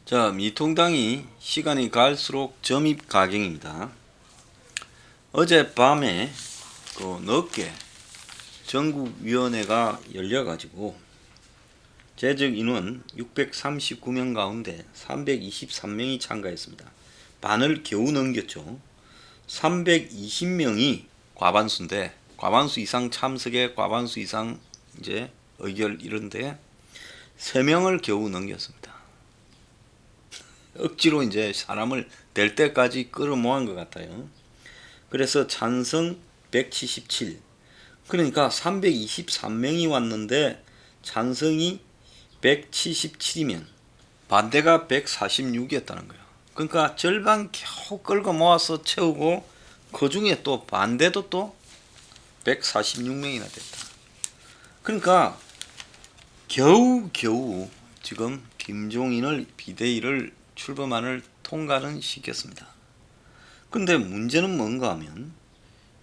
자, 미통당이 시간이 갈수록 점입 가경입니다. 어젯밤에 늦게 전국위원회가 열려가지고 재적 인원 639명 가운데 323명이 참가했습니다. 반을 겨우 넘겼죠. 320명이 과반수인데 과반수 이상 참석에 과반수 이상 이제 의결 이런데 3명을 겨우 넘겼습니다. 억지로 이제 사람을 될 때까지 끌어모은 것 같아요. 그래서 찬성 177, 그러니까 323명이 왔는데 찬성이 177이면 반대가 146이었다는 거예요. 그러니까 절반 겨우 끌고 모아서 채우고 그 중에 또 반대도 또 146명이나 됐다. 그러니까 겨우 지금 김종인을 비대위를 출범안을 통과는 시켰습니다. 근데 문제는 뭔가 하면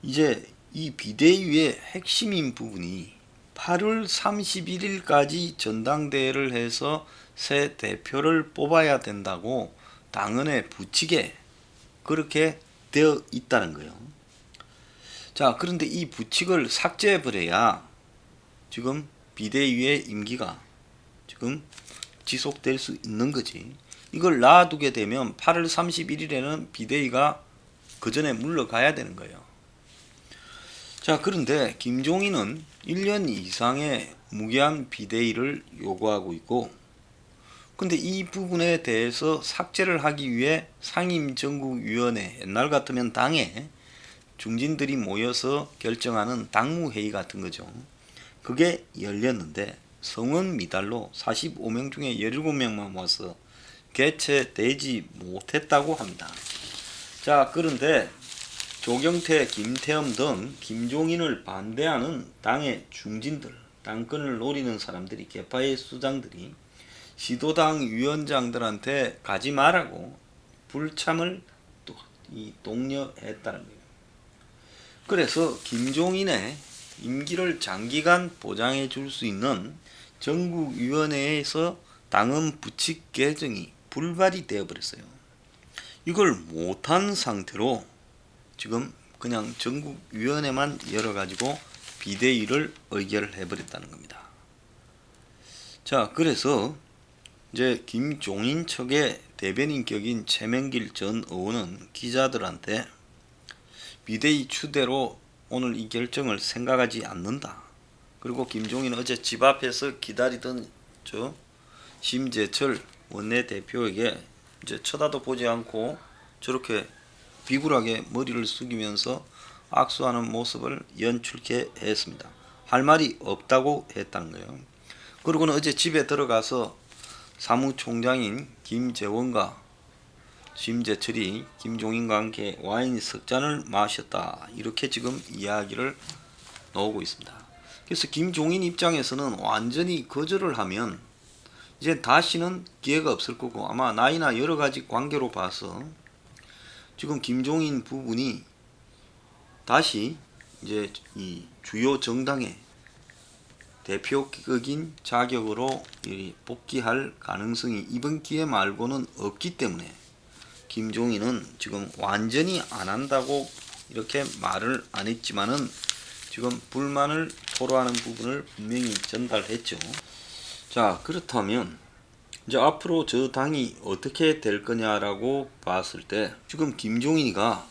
이제 이 비대위의 핵심인 부분이 8월 31일까지 전당대회를 해서 새 대표를 뽑아야 된다고 당헌에 붙이게 그렇게 되어 있다는 거예요. 자, 그런데 이 부칙을 삭제해버려야 지금 비대위의 임기가 지금 지속될 수 있는 거지. 이걸 놔두게 되면 8월 31일에는 비대위가 그 전에 물러가야 되는 거예요. 자, 그런데 김종인은 1년 이상의 무기한 비대위를 요구하고 있고, 근데 이 부분에 대해서 삭제를 하기 위해 상임정국위원회, 옛날 같으면 당에 중진들이 모여서 결정하는 당무회의 같은 거죠. 그게 열렸는데 성원 미달로 45명 중에 17명만 모아서 개최되지 못했다고 합니다. 자, 그런데 조경태, 김태흠 등 김종인을 반대하는 당의 중진들, 당권을 노리는 사람들이, 개파의 수장들이 시도당 위원장들한테 가지 말라고 불참을 또 독려했다는 거예요. 그래서 김종인의 임기를 장기간 보장해 줄 수 있는 전국위원회에서 당헌 부칙 개정이 불발이 되어버렸어요. 이걸 못한 상태로 지금 그냥 전국위원회만 열어가지고 비대위를 의결해버렸다는 겁니다. 자, 그래서 이제 김종인 측의 대변인격인 최명길 전 의원은 기자들한테 비대위 추대로 오늘 이 결정을 생각하지 않는다. 그리고 김종인은 어제 집 앞에서 기다리던 심재철 원내대표에게 이제 쳐다도 보지 않고 저렇게 비굴하게 머리를 숙이면서 악수하는 모습을 연출케 했습니다. 할 말이 없다고 했다는 거예요. 그리고는 어제 집에 들어가서 사무총장인 김재원과 심재철이 김종인과 함께 와인 석 잔을 마셨다. 이렇게 지금 이야기를 나오고 있습니다. 그래서 김종인 입장에서는 완전히 거절을 하면 이제 다시는 기회가 없을 거고, 아마 나이나 여러 가지 관계로 봐서 지금 김종인 부분이 다시 이제 이 주요 정당의 대표격인 자격으로 복귀할 가능성이 이번 기회 말고는 없기 때문에 김종인은 지금 완전히 안 한다고 이렇게 말을 안 했지만은 지금 불만을 토로하는 부분을 분명히 전달했죠. 자, 그렇다면 이제 앞으로 저 당이 어떻게 될 거냐라고 봤을 때 지금 김종인이가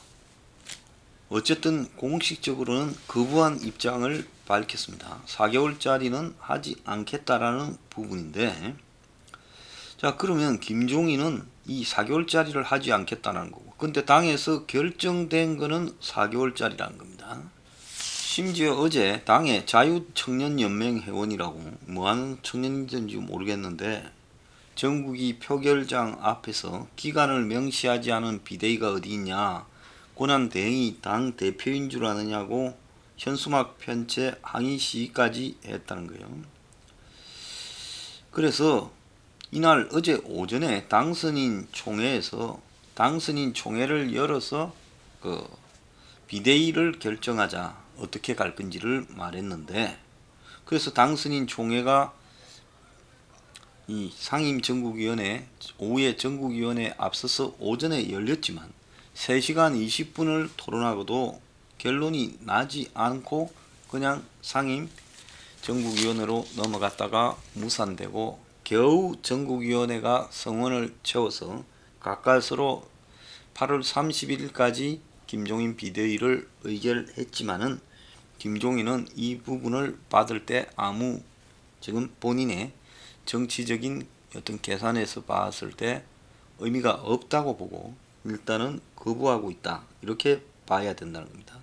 어쨌든 공식적으로는 거부한 입장을 밝혔습니다. 4개월짜리는 하지 않겠다라는 부분인데, 자, 그러면 김종인은 이 4개월짜리를 하지 않겠다는 거고, 근데 당에서 결정된 거는 4개월짜리라는 겁니다. 심지어 어제 당의 자유청년연맹 회원이라고 뭐하는 청년인지 모르겠는데 전국이 표결장 앞에서 기간을 명시하지 않은 비대위가 어디 있냐, 권한대행이 당 대표인 줄 아느냐고 현수막 편채 항의 시위까지 했다는 거예요. 그래서 이날 어제 오전에 당선인 총회를 열어서 비대위를 결정하자, 어떻게 갈 건지를 말했는데, 그래서 당선인 총회가 이 상임전국위원회 오후에 전국위원회 앞서서 오전에 열렸지만 3시간 20분을 토론하고도 결론이 나지 않고 그냥 상임 전국위원회로 넘어갔다가 무산되고 겨우 전국위원회가 성원을 채워서 가까스로 8월 31일까지 김종인 비대위를 의결했지만은 김종인은 이 부분을 받을 때 아무 지금 본인의 정치적인 어떤 계산에서 봤을 때 의미가 없다고 보고 일단은 거부하고 있다, 이렇게 봐야 된다는 겁니다.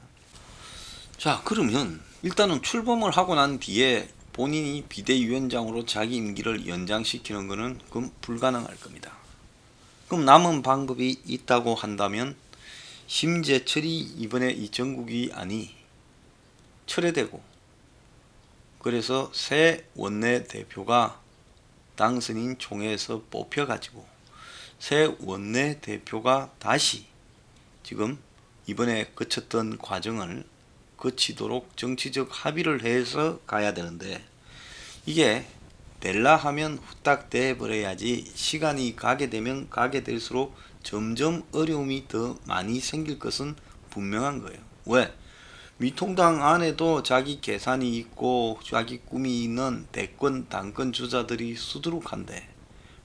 자, 그러면 일단은 출범을 하고 난 뒤에 본인이 비대위원장으로 자기 임기를 연장시키는 것은 그럼 불가능할 겁니다. 그럼 남은 방법이 있다고 한다면 심재철이 이번에 이 전국위안이 철회되고 그래서 새 원내대표가 당선인 총회에서 뽑혀가지고 새 원내대표가 다시 지금 이번에 거쳤던 과정을 거치도록 정치적 합의를 해서 가야 되는데, 이게 될라 하면 후딱 돼버려야지 시간이 가게 되면 가게 될수록 점점 어려움이 더 많이 생길 것은 분명한 거예요. 왜? 미통당 안에도 자기 계산이 있고 자기 꿈이 있는 대권 당권 주자들이 수두룩한데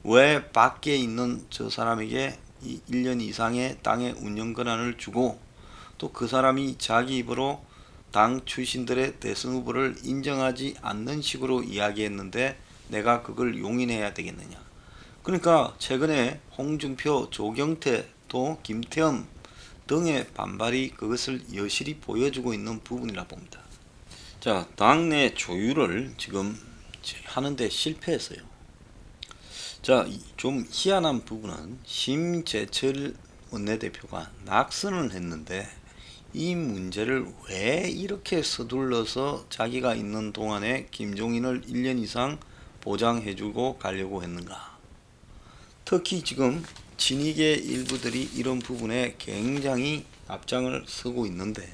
왜 밖에 있는 저 사람에게 1년 이상의 당의 운영 권한을 주고 또 그 사람이 자기 입으로 당 출신들의 대선 후보를 인정하지 않는 식으로 이야기했는데 내가 그걸 용인해야 되겠느냐. 그러니까 최근에 홍준표, 조경태 또 김태흠 등의 반발이 그것을 여실히 보여주고 있는 부분이라 봅니다. 자, 당내 조율을 지금 하는데 실패했어요. 자, 좀 희한한 부분은 심재철 원내대표가 낙선을 했는데 이 문제를 왜 이렇게 서둘러서 자기가 있는 동안에 김종인을 1년 이상 보장해주고 가려고 했는가. 특히 지금 친이계 일부들이 이런 부분에 굉장히 앞장을 서고 있는데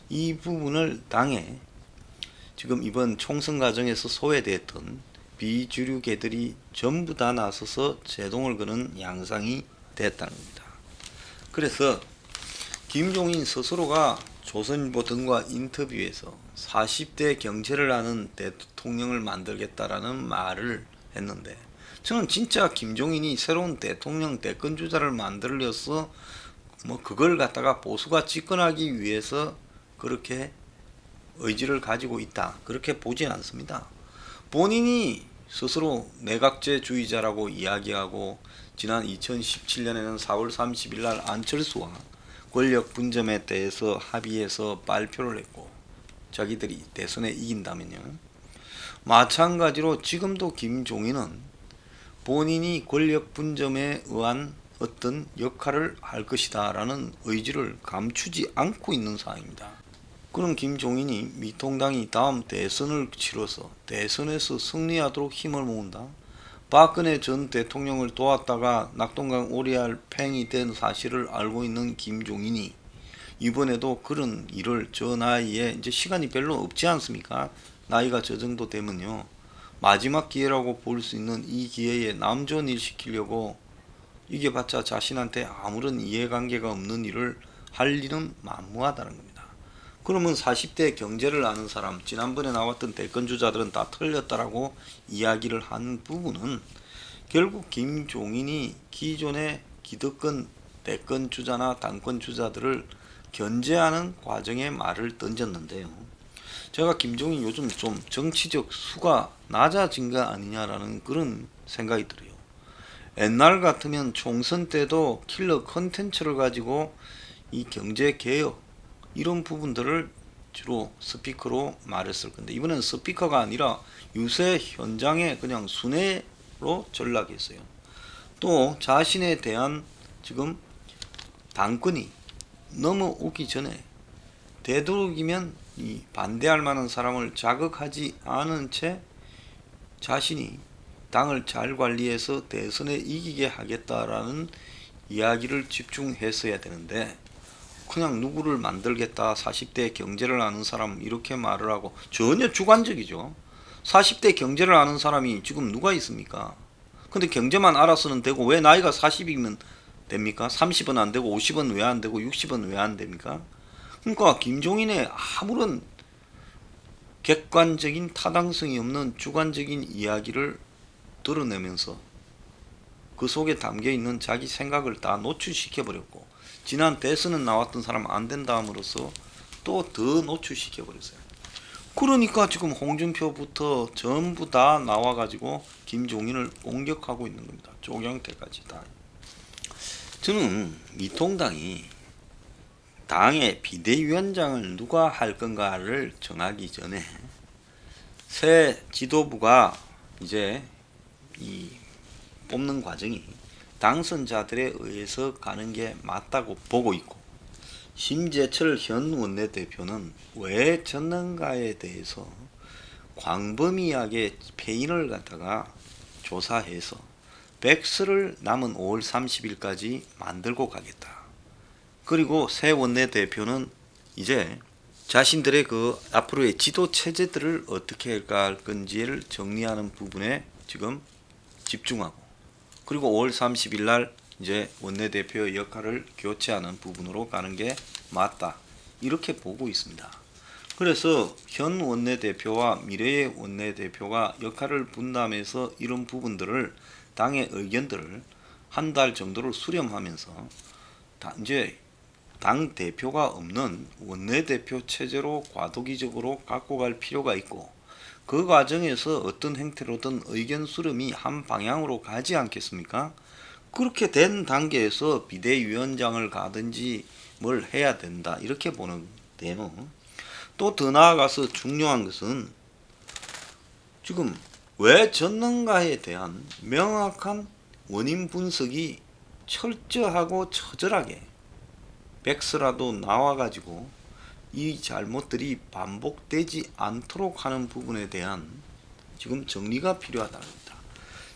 이 부분을 당에 지금 이번 총선 과정에서 소외됐던 비주류계들이 전부 다 나서서 제동을 거는 양상이 됐다는 겁니다. 그래서 김종인 스스로가 조선일보 등과 인터뷰에서 40대 경제를 아는 대통령을 만들겠다라는 말을 했는데 저는 진짜 김종인이 새로운 대통령 대권주자를 만들려서 그걸 갖다가 보수가 집권하기 위해서 그렇게 의지를 가지고 있다, 그렇게 보진 않습니다. 본인이 스스로 내각제주의자라고 이야기하고 지난 2017년에는 4월 30일 날 안철수와 권력 분점에 대해서 합의해서 발표를 했고 자기들이 대선에 이긴다면요. 마찬가지로 지금도 김종인은 본인이 권력 분점에 의한 어떤 역할을 할 것이다 라는 의지를 감추지 않고 있는 상황입니다. 그런 김종인이 미통당이 다음 대선을 치러서 대선에서 승리하도록 힘을 모은다. 박근혜 전 대통령을 도왔다가 낙동강 오리알 팽이 된 사실을 알고 있는 김종인이 이번에도 그런 일을 저 나이에 이제 시간이 별로 없지 않습니까? 나이가 저 정도 되면요. 마지막 기회라고 볼 수 있는 이 기회에 남 좋은 일 시키려고 이게 봤자 자신한테 아무런 이해관계가 없는 일을 할 일은 만무하다는 겁니다. 그러면 40대 경제를 아는 사람, 지난번에 나왔던 대권주자들은 다 틀렸다라고 이야기를 한 부분은 결국 김종인이 기존의 기득권 대권주자나 당권주자들을 견제하는 과정에 말을 던졌는데요. 제가 김종인 요즘 좀 정치적 수가 낮아진 거 아니냐라는 그런 생각이 들어요. 옛날 같으면 총선 때도 킬러 컨텐츠를 가지고 이 경제개혁 이런 부분들을 주로 스피커로 말했을 건데 이번엔 스피커가 아니라 유세 현장에 그냥 순회로 전락했어요. 또 자신에 대한 지금 당권이 넘어오기 전에 되도록이면 이 반대할 만한 사람을 자극하지 않은 채 자신이 당을 잘 관리해서 대선에 이기게 하겠다라는 이야기를 집중했어야 되는데 그냥 누구를 만들겠다, 40대 경제를 아는 사람 이렇게 말을 하고 전혀 주관적이죠. 40대 경제를 아는 사람이 지금 누가 있습니까? 근데 경제만 알아서는 되고 왜 나이가 40이면 됩니까? 30은 안 되고 50은 왜 안 되고 60은 왜 안 됩니까? 그러니까 김종인의 아무런 객관적인 타당성이 없는 주관적인 이야기를 드러내면서 그 속에 담겨 있는 자기 생각을 다 노출시켜 버렸고, 지난 대선은 나왔던 사람 안 된다함으로써 또 더 노출시켜 버렸어요. 그러니까 지금 홍준표부터 전부 다 나와가지고 김종인을 공격하고 있는 겁니다. 조경태까지 다. 저는 미통당이 당의 비대위원장을 누가 할 건가를 정하기 전에 새 지도부가 이제 이 뽑는 과정이 당선자들에 의해서 가는 게 맞다고 보고 있고, 심재철 현 원내대표는 왜 졌는가에 대해서 광범위하게 패인을 갖다가 조사해서 백서를 남은 5월 30일까지 만들고 가겠다. 그리고 새 원내대표는 이제 자신들의 그 앞으로의 지도 체제들을 어떻게 할 건지를 정리하는 부분에 지금 집중하고, 그리고 5월 30일 날 이제 원내대표의 역할을 교체하는 부분으로 가는 게 맞다, 이렇게 보고 있습니다. 그래서 현 원내대표와 미래의 원내대표가 역할을 분담해서 이런 부분들을, 당의 의견들을 한 달 정도를 수렴하면서 이제 당 대표가 없는 원내대표 체제로 과도기적으로 갖고 갈 필요가 있고, 그 과정에서 어떤 형태로든 의견 수렴이 한 방향으로 가지 않겠습니까? 그렇게 된 단계에서 비대위원장을 가든지 뭘 해야 된다, 이렇게 보는데요. 또 더 나아가서 중요한 것은 지금 왜 졌는가에 대한 명확한 원인 분석이 철저하고 처절하게 백서라도 나와가지고 이 잘못들이 반복되지 않도록 하는 부분에 대한 지금 정리가 필요하다는 겁니다.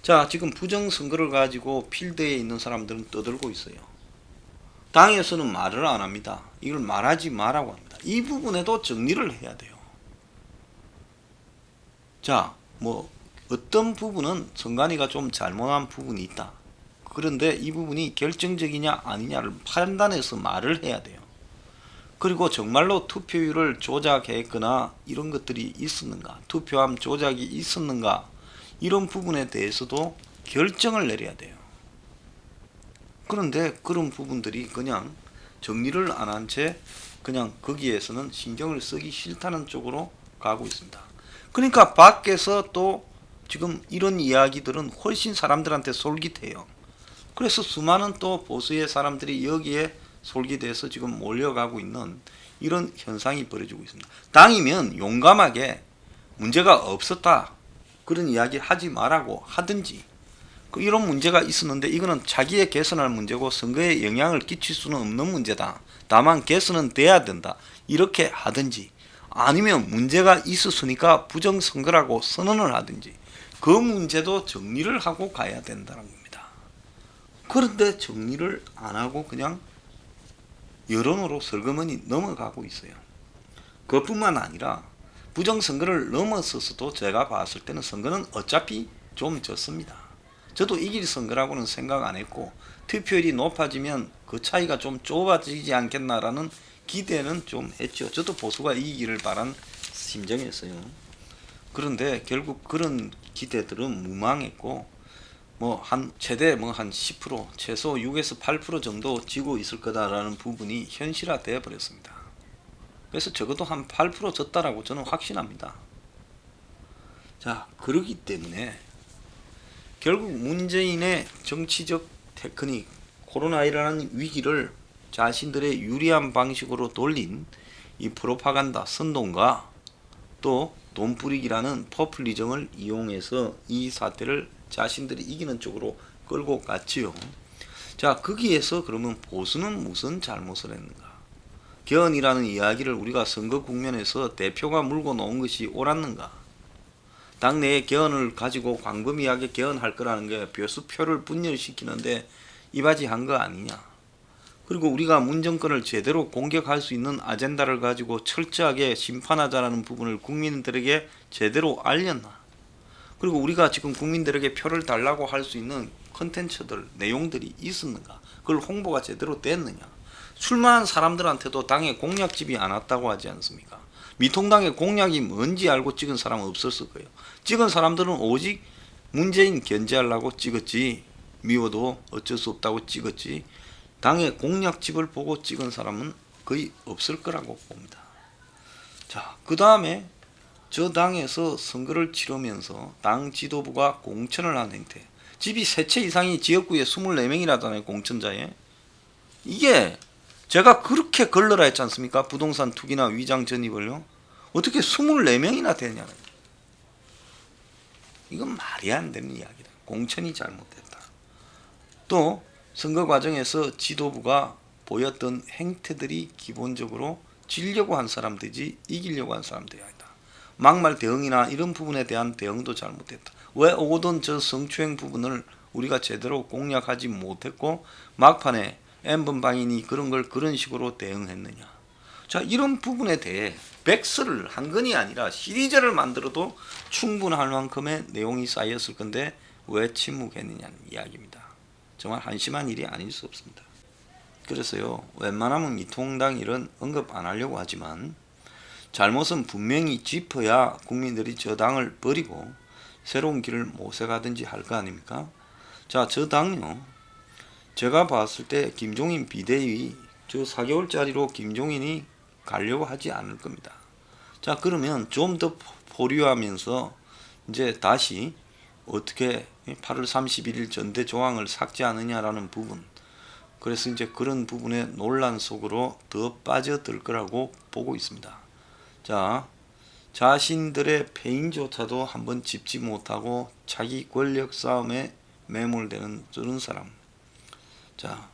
자, 지금 부정선거를 가지고 필드에 있는 사람들은 떠들고 있어요. 당에서는 말을 안 합니다. 이걸 말하지 마라고 합니다. 이 부분에도 정리를 해야 돼요. 자, 뭐 어떤 부분은 선관위가 좀 잘못한 부분이 있다. 그런데 이 부분이 결정적이냐 아니냐를 판단해서 말을 해야 돼요. 그리고 정말로 투표율을 조작했거나 이런 것들이 있었는가, 투표함 조작이 있었는가, 이런 부분에 대해서도 결정을 내려야 돼요. 그런데 그런 부분들이 그냥 정리를 안 한 채 그냥 거기에서는 신경을 쓰기 싫다는 쪽으로 가고 있습니다. 그러니까 밖에서 또 지금 이런 이야기들은 훨씬 사람들한테 솔깃해요. 그래서 수많은 또 보수의 사람들이 여기에 솔깃해서 지금 몰려가고 있는 이런 현상이 벌어지고 있습니다. 당이면 용감하게 문제가 없었다, 그런 이야기 하지 말라고 하든지, 이런 문제가 있었는데 이거는 자기의 개선할 문제고 선거에 영향을 끼칠 수는 없는 문제다, 다만 개선은 돼야 된다, 이렇게 하든지, 아니면 문제가 있었으니까 부정선거라고 선언을 하든지, 그 문제도 정리를 하고 가야 된다는 겁니다. 그런데 정리를 안 하고 그냥 여론으로 설거머니 넘어가고 있어요. 그뿐만 아니라 부정선거를 넘어서서도 제가 봤을 때는 선거는 어차피 좀 졌습니다. 저도 이길 선거라고는 생각 안 했고, 투표율이 높아지면 그 차이가 좀 좁아지지 않겠나라는 기대는 좀 했죠. 저도 보수가 이기기를 바란 심정이었어요. 그런데 결국 그런 기대들은 무망했고, 최대 한 10%, 최소 6에서 8% 정도 지고 있을 거다라는 부분이 현실화되어 버렸습니다. 그래서 적어도 한 8% 졌다라고 저는 확신합니다. 자, 그러기 때문에 결국 문재인의 정치적 테크닉, 코로나19라는 위기를 자신들의 유리한 방식으로 돌린 이 프로파간다 선동과 또 돈뿌리기라는 포퓰리즘을 이용해서 이 사태를 자신들이 이기는 쪽으로 끌고 갔지요. 자, 거기에서 그러면 보수는 무슨 잘못을 했는가? 개헌이라는 이야기를 우리가 선거 국면에서 대표가 물고 놓은 것이 옳았는가? 당내에 개헌을 가지고 광범위하게 개헌할 거라는 게 벼슬표를 분열시키는데 이바지한 거 아니냐? 그리고 우리가 문정권을 제대로 공격할 수 있는 아젠다를 가지고 철저하게 심판하자라는 부분을 국민들에게 제대로 알렸나? 그리고 우리가 지금 국민들에게 표를 달라고 할 수 있는 컨텐츠들, 내용들이 있었는가? 그걸 홍보가 제대로 됐느냐? 출마한 사람들한테도 당에 공약집이 안 왔다고 하지 않습니까? 미통당의 공약이 뭔지 알고 찍은 사람은 없었을 거예요. 찍은 사람들은 오직 문재인 견제하려고 찍었지, 미워도 어쩔 수 없다고 찍었지, 당의 공약집을 보고 찍은 사람은 거의 없을 거라고 봅니다. 자, 그 다음에 저 당에서 선거를 치르면서 당 지도부가 공천을 한 행태. 집이 3채 이상이 지역구에 24명이라잖아요. 공천자에. 이게 제가 그렇게 걸러라 했지 않습니까? 부동산 투기나 위장 전입을요. 어떻게 24명이나 되냐는. 이건 말이 안 되는 이야기다. 공천이 잘못됐다. 또 선거 과정에서 지도부가 보였던 행태들이 기본적으로 지려고 한 사람들이지 이기려고 한 사람들이 아니다. 막말 대응이나 이런 부분에 대한 대응도 잘못됐다. 왜 오던 저 성추행 부분을 우리가 제대로 공략하지 못했고 막판에 N번방인이 그런 걸 그런 식으로 대응했느냐. 자, 이런 부분에 대해 백서를 한 건이 아니라 시리즈를 만들어도 충분할 만큼의 내용이 쌓였을 건데 왜 침묵했느냐는 이야기입니다. 정말 한심한 일이 아닐 수 없습니다. 그래서요, 웬만하면 미통당 일은 언급 안 하려고 하지만 잘못은 분명히 짚어야 국민들이 저 당을 버리고 새로운 길을 모색하든지 할 거 아닙니까? 자, 저 당요, 제가 봤을 때 김종인 비대위 저 4개월짜리로 김종인이 가려고 하지 않을 겁니다. 자, 그러면 좀 더 보류하면서 이제 다시 어떻게 8월 31일 전대 조항을 삭제하느냐라는 부분, 그래서 이제 그런 부분의 논란 속으로 더 빠져들 거라고 보고 있습니다. 자, 자신들의 패인조차도 한번 짚지 못하고 자기 권력 싸움에 매몰되는 저런 사람. 자,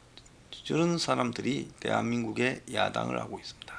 저런 사람들이 대한민국의 야당을 하고 있습니다.